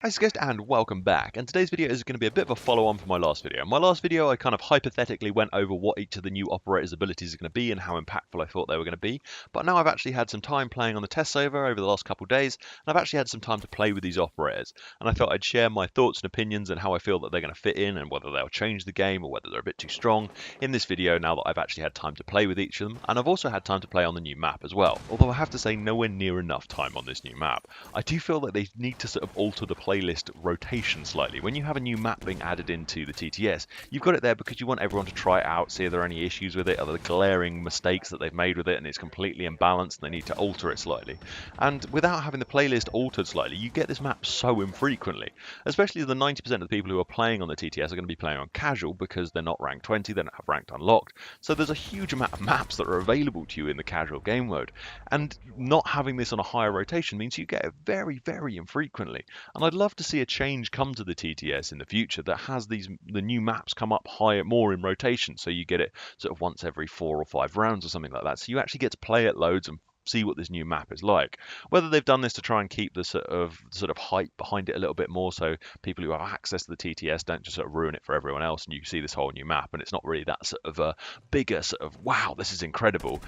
Hi guys and welcome back, and today's video is going to be a bit of a follow-on from my last video. In my last video I kind of hypothetically went over what each of the new operators' abilities are going to be and how impactful I thought they were going to be, but now I've actually had some time playing on the test server over the last couple of days, and I've actually had some time to play with these operators, and I thought I'd share my thoughts and opinions and how I feel that they're going to fit in and whether they'll change the game or whether they're a bit too strong in this video now that I've actually had time to play with each of them, and I've also had time to play on the new map as well, although I have to say nowhere near enough time on this new map. I do feel that they need to sort of alter the playlist rotation slightly. When you have a new map being added into the TTS, you've got it there because you want everyone to try it out, see if there are any issues with it, are there glaring mistakes that they've made with it and it's completely imbalanced and they need to alter it slightly. And without having the playlist altered slightly, you get this map so infrequently, especially the 90% of the people who are playing on the TTS are going to be playing on casual because they're not ranked 20, they don't have ranked unlocked. So there's a huge amount of maps that are available to you in the casual game mode. And not having this on a higher rotation means you get it very, very infrequently. And I'd love to see a change come to the TTS in the future that has the new maps come up higher, more in rotation, so you get it sort of once every 4 or 5 rounds or something like that. So you actually get to play it loads and see what this new map is like. Whether they've done this to try and keep the sort of hype behind it a little bit more, so people who have access to the TTS don't just sort of ruin it for everyone else, and you see this whole new map, and it's not really that sort of a bigger sort of wow, this is incredible.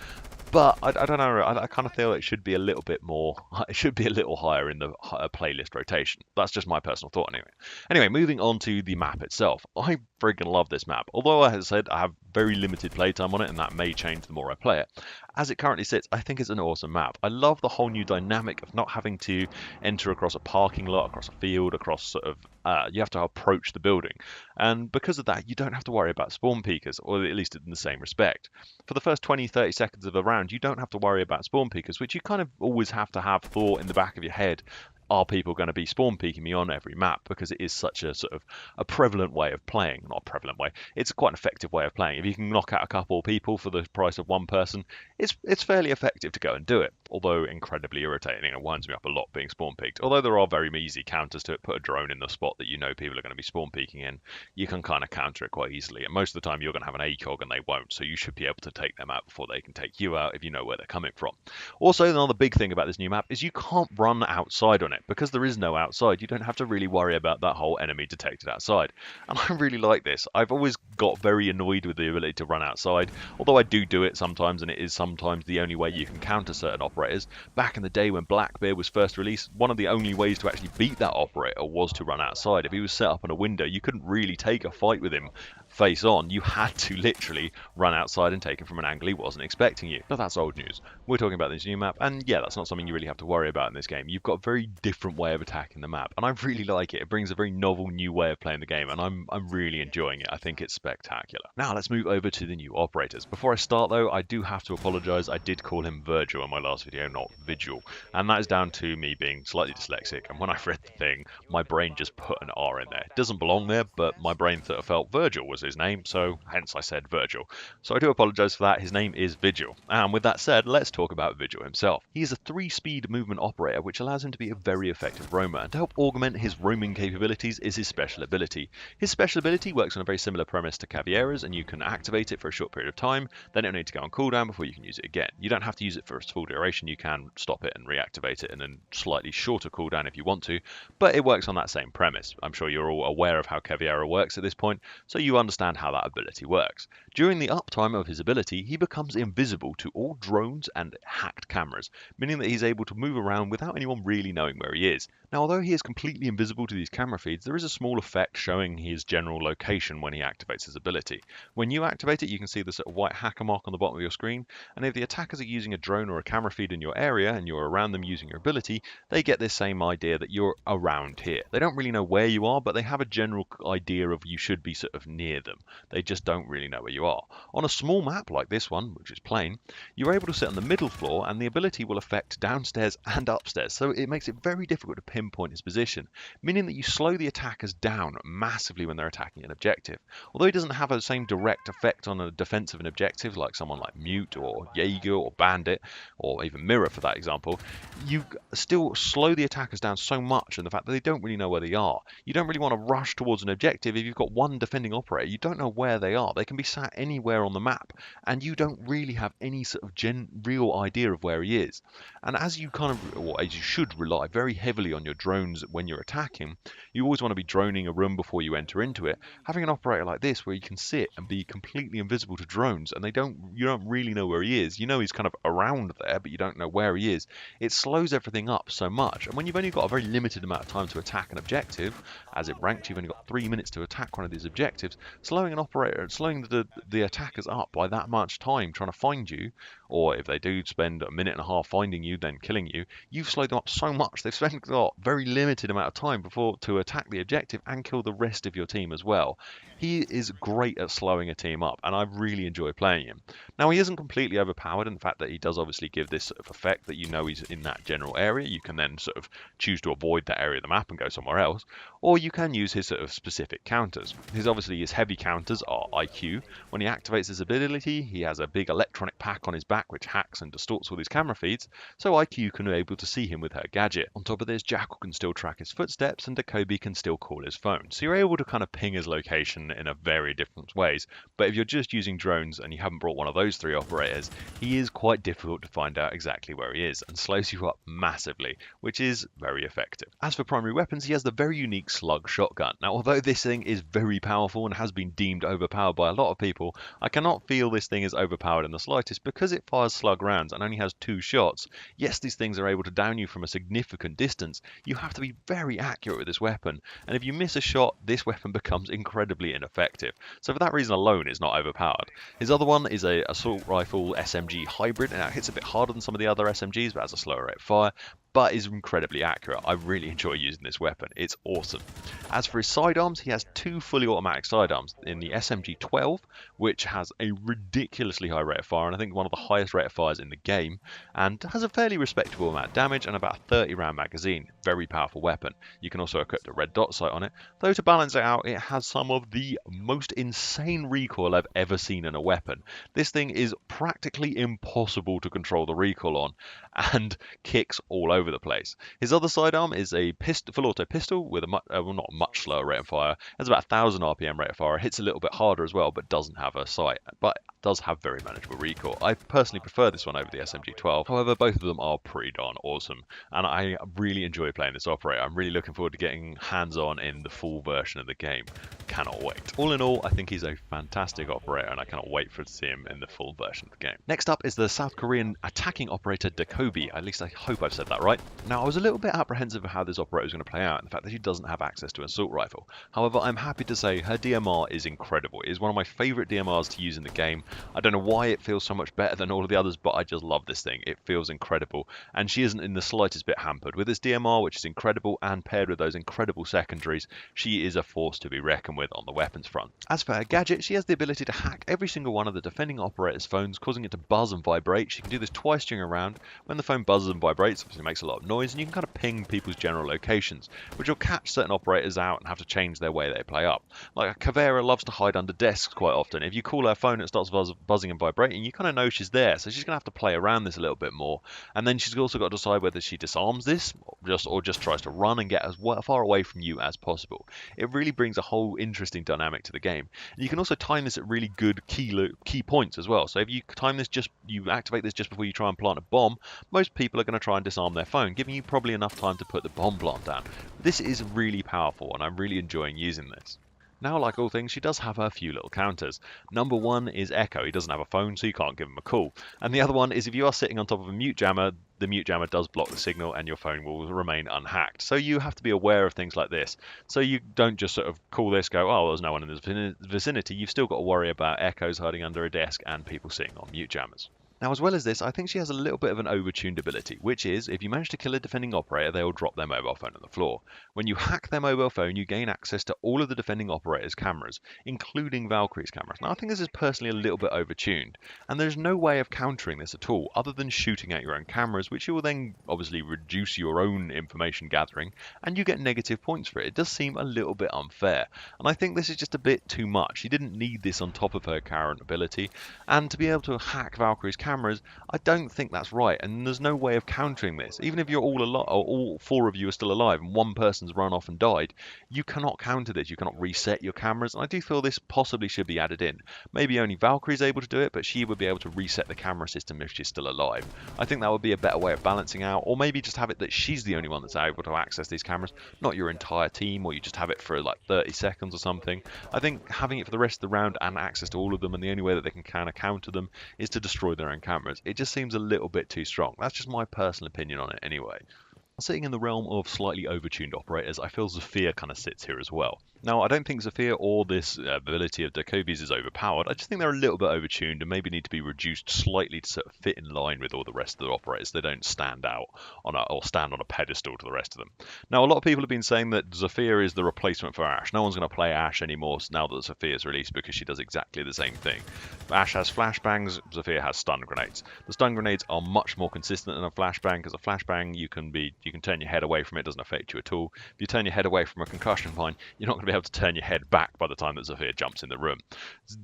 But I don't know. I kind of feel it should be a little bit more. It should be a little higher in the playlist rotation. That's just my personal thought, anyway. Anyway, moving on to the map itself. I friggin' love this map. Although, as I said, I have very limited playtime on it, and that may change the more I play it. As it currently sits, I think it's an awesome map. I love the whole new dynamic of not having to enter across a parking lot, across a field, across sort of. You have to approach the building, and because of that, you don't have to worry about spawn peekers, or at least in the same respect. For the first 20-30 seconds of a round, you don't have to worry about spawn peekers, which you kind of always have to have thought in the back of your head. Are people going to be spawn peeking me on every map? Because it is such a sort of a prevalent way of playing. Not a prevalent way. It's quite an effective way of playing. If you can knock out a couple of people for the price of one person, it's fairly effective to go and do it. Although incredibly irritating. It winds me up a lot being spawn peeked. Although there are very easy counters to it. Put a drone in the spot that you know people are going to be spawn peeking in. You can kind of counter it quite easily. And most of the time you're going to have an ACOG and they won't. So you should be able to take them out before they can take you out if you know where they're coming from. Also, another big thing about this new map is you can't run outside on it. Because there is no outside, you don't have to really worry about that whole enemy detected outside. And I really like this. I've always got very annoyed with the ability to run outside, although I do it sometimes, and it is sometimes the only way you can counter certain operators. Back in the day when Blackbeard was first released, one of the only ways to actually beat that operator was to run outside. If he was set up on a window, you couldn't really take a fight with him face on. You had to literally run outside and take him from an angle he wasn't expecting you. But that's old news. We're talking about this new map, and yeah, that's not something you really have to worry about in this game. You've got a very different way of attacking the map, and I really like it. It brings a very novel new way of playing the game, and I'm really enjoying it. I think it's spectacular. Now let's move over to the new operators. Before I start though, I do have to apologise. I did call him Virgil in my last video, not Vigil, and that is down to me being slightly dyslexic, and when I read the thing, my brain just put an R in there. It doesn't belong there, but my brain sort of felt Virgil was his name, so hence I said Virgil. So I do apologise for that. His name is Vigil. And with that said, let's talk about Vigil himself. He is a 3-speed movement operator, which allows him to be a very effective roamer, and to help augment his roaming capabilities is his special ability. His special ability works on a very similar premise to Caviera's, and you can activate it for a short period of time, then it'll need to go on cooldown before you can use it again. You don't have to use it for its full duration, you can stop it and reactivate it in a slightly shorter cooldown if you want to, but it works on that same premise. I'm sure you're all aware of how Caviera works at this point, so you understand how that ability works. During the uptime of his ability, he becomes invisible to all drones and hacked cameras, meaning that he's able to move around without anyone really knowing where he is. Now, although he is completely invisible to these camera feeds, there is a small effect showing his general location when he activates his ability. When you activate it, you can see the sort of white hacker mark on the bottom of your screen, and if the attackers are using a drone or a camera feed in your area and you're around them using your ability, they get this same idea that you're around here. They don't really know where you are, but they have a general idea of you should be sort of near them. They just don't really know where you are. On a small map like this one, which is plain, you're able to sit on the middle floor, and the ability will affect downstairs and upstairs, so it makes it very difficult to pinpoint his position, meaning that you slow the attackers down massively when they're attacking an objective. Although he doesn't have the same direct effect on a defense of an objective like someone like Mute or Jaeger or Bandit or even Mirror for that example, you still slow the attackers down so much in the fact that they don't really know where they are. You don't really want to rush towards an objective if you've got one defending operator. You don't know where they are. They can be sat anywhere on the map, and you don't really have any sort of real idea of where he is. And as you kind of, or as you should rely very heavily on your drones when you're attacking. You always want to be droning a room before you enter into it. Having an operator like this where you can sit and be completely invisible to drones and you don't really know where he is. You know he's kind of around there, but you don't know where he is. It slows everything up so much. And when you've only got a very limited amount of time to attack an objective, as in ranked you've only got 3 minutes to attack one of these objectives, slowing the attackers up by that much time trying to find you, or if they do spend a minute and a half finding you then killing you, you've slowed them up so much they've got very limited amount of time before to attack the objective and kill the rest of your team as well. He is great at slowing a team up, and I really enjoy playing him. Now, he isn't completely overpowered in the fact that he does obviously give this sort of effect that you know he's in that general area. You can then sort of choose to avoid that area of the map and go somewhere else, or you can use his sort of specific counters. His heavy counters are IQ. When he activates his ability, he has a big electronic pack on his back which hacks and distorts all his camera feeds, so IQ can be able to see him with her gadget. On top of this, Jackal can still track his footsteps, and Dakobi can still call his phone. So you're able to kind of ping his location in a very different ways. But if you're just using drones and you haven't brought one of those 3 operators, he is quite difficult to find out exactly where he is and slows you up massively, which is very effective. As for primary weapons, he has the very unique slug shotgun. Now, although this thing is very powerful and has been deemed overpowered by a lot of people, I cannot feel this thing is overpowered in the slightest because it fires slug rounds and only has 2 shots. Yes, these things are able to down you from a significant distance. You have to be very accurate with this weapon, and if you miss a shot, this weapon becomes incredibly ineffective. So for that reason alone, it's not overpowered. His other one is a assault rifle SMG hybrid, and it hits a bit harder than some of the other SMGs, but has a slower rate of fire, but is incredibly accurate. I really enjoy using this weapon. It's awesome. As for his sidearms, he has 2 fully automatic sidearms in the SMG-12, which has a ridiculously high rate of fire, and I think one of the highest rate of fires in the game, and has a fairly respectable amount of damage and about a 30 round magazine. Very powerful weapon. You can also equip the red dot sight on it, though to balance it out, it has some of the most insane recoil I've ever seen in a weapon. This thing is practically impossible to control the recoil on, and kicks all over the place. His other sidearm is a full auto pistol with a not much slower rate of fire. It has about 1000 RPM rate of fire. It hits a little bit harder as well, but doesn't have a sight, but does have very manageable recoil. I personally prefer this one over the SMG-12. However, both of them are pretty darn awesome, and I really enjoy playing this operator. I'm really looking forward to getting hands-on in the full version of the game. Cannot wait. All in all, I think he's a fantastic operator, and I cannot wait to see him in the full version of the game. Next up is the South Korean attacking operator Dakobi. At least I hope I've said that right. Now, I was a little bit apprehensive of how this operator was going to play out, and the fact that she doesn't have access to an assault rifle. However, I'm happy to say her DMR is incredible. It is one of my favourite DMRs to use in the game. I don't know why it feels so much better than all of the others, but I just love this thing. It feels incredible, and she isn't in the slightest bit hampered. With this DMR, which is incredible, and paired with those incredible secondaries, she is a force to be reckoned with on the weapons front. As for her gadget, she has the ability to hack every single one of the defending operator's phones, causing it to buzz and vibrate. She can do this twice during a round. When the phone buzzes and vibrates, obviously it makes a lot of noise, and you can kind of ping people's general locations, which will catch certain operators out and have to change their way they play up. Like a Kavera loves to hide under desks quite often. If you call her phone, it starts buzzing and vibrating, you kind of know she's there, so she's going to have to play around this a little bit more. And then she's also got to decide whether she disarms this or just tries to run and get as far away from you as possible. It really brings a whole interesting dynamic to the game. And you can also time this at really good key points as well. So if you you activate this just before you try and plant a bomb, most people are going to try and disarm their phone, giving you probably enough time to put the bomb plant down. This is really powerful, and I'm really enjoying using this. Now, like all things, she does have her few little counters. Number one is Echo. He doesn't have a phone, so you can't give him a call. And the other one is if you are sitting on top of a mute jammer, the mute jammer does block the signal and your phone will remain unhacked. So you have to be aware of things like this. So you don't just sort of call this, go, oh, there's no one in the vicinity. You've still got to worry about echoes hiding under a desk and people sitting on mute jammers. Now, as well as this, I think she has a little bit of an overtuned ability, which is, if you manage to kill a defending operator, they will drop their mobile phone on the floor. When you hack their mobile phone, you gain access to all of the defending operator's cameras, including Valkyrie's cameras. Now, I think this is personally a little bit overtuned, and there's no way of countering this at all, other than shooting at your own cameras, which will then obviously reduce your own information gathering, and you get negative points for it. It does seem a little bit unfair, and I think this is just a bit too much. She didn't need this on top of her current ability, and to be able to hack Valkyrie's cameras, I don't think that's right, and there's no way of countering this. Even if you're all alive, or all four of you are still alive, and one person's run off and died, you cannot counter this. You cannot reset your cameras, and I do feel this possibly should be added in. Maybe only Valkyrie's able to do it, but she would be able to reset the camera system if she's still alive. I think that would be a better way of balancing out, or maybe just have it that she's the only one that's able to access these cameras, not your entire team, or you just have it for like 30 seconds or something. I think having it for the rest of the round and access to all of them, and the only way that they can kind of counter them is to destroy their own cameras. It just seems a little bit too strong. That's just my personal opinion on it anyway. Sitting in the realm of slightly overtuned operators, I feel Zafir kind of sits here as well. Now, I don't think Zafir or this ability of Dakovi's is overpowered. I just think they're a little bit overtuned and maybe need to be reduced slightly to sort of fit in line with all the rest of the operators. They don't stand out or stand on a pedestal to the rest of them. Now, a lot of people have been saying that Zafir is the replacement for Ashe. No one's going to play Ashe anymore now that Zafir is released because she does exactly the same thing. Ashe has flashbangs, Zafir has stun grenades. The stun grenades are much more consistent than a flashbang, because a flashbang you can turn your head away from it, doesn't affect you at all. If you turn your head away from a concussion mine, you're not going to be able to turn your head back by the time that Zafir jumps in the room.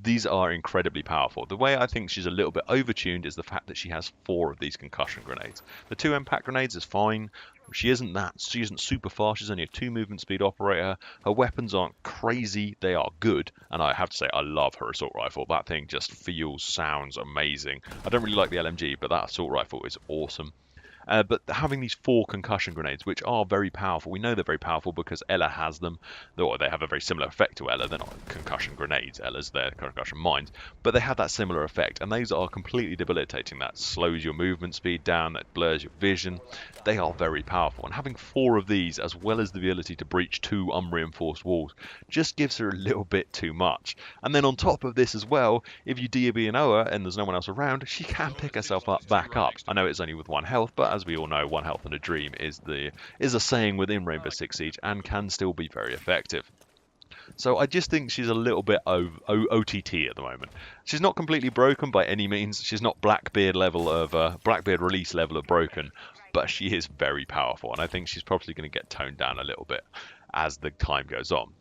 These are incredibly powerful. The way I think she's a little bit overtuned is the fact that she has 4 of these concussion grenades. The 2 impact grenades is fine. She isn't super fast. She's only a 2 movement speed operator. Her weapons aren't crazy. They are good. And I have to say, I love her assault rifle. That thing just sounds amazing. I don't really like the LMG, but that assault rifle is awesome. But having these 4 concussion grenades, which are very powerful, we know they're very powerful because Ela has them, or they have a very similar effect to Ela. They're not concussion grenades, Ela's, they're concussion mines, but they have that similar effect, and those are completely debilitating. That slows your movement speed down, that blurs your vision. They are very powerful, and having 4 of these, as well as the ability to breach 2 unreinforced walls, just gives her a little bit too much. And then on top of this as well, if you DB&O her and there's no one else around, she can pick herself back up. I know it's only with 1 health, but as we all know, 1 health and a dream is a saying within Rainbow Six Siege and can still be very effective. So I just think she's a little bit OTT at the moment. She's not completely broken by any means. She's not Blackbeard release level of broken, but she is very powerful, and I think she's probably going to get toned down a little bit as the time goes on.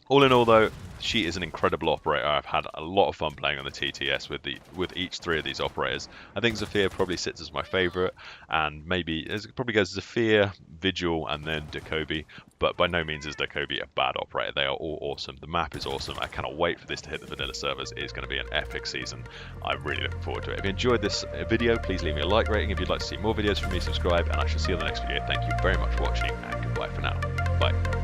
All in all, though, she is an incredible operator. I've had a lot of fun playing on the TTS with each 3 of these operators. I think Zafir probably sits as my favourite, and maybe it probably goes Zafir, Vigil, and then Dakovi. But by no means is Dakovi a bad operator. They are all awesome. The map is awesome. I cannot wait for this to hit the vanilla servers. It is going to be an epic season. I'm really looking forward to it. If you enjoyed this video, please leave me a like rating. If you'd like to see more videos from me, subscribe, and I shall see you on the next video. Thank you very much for watching, and goodbye for now. Bye.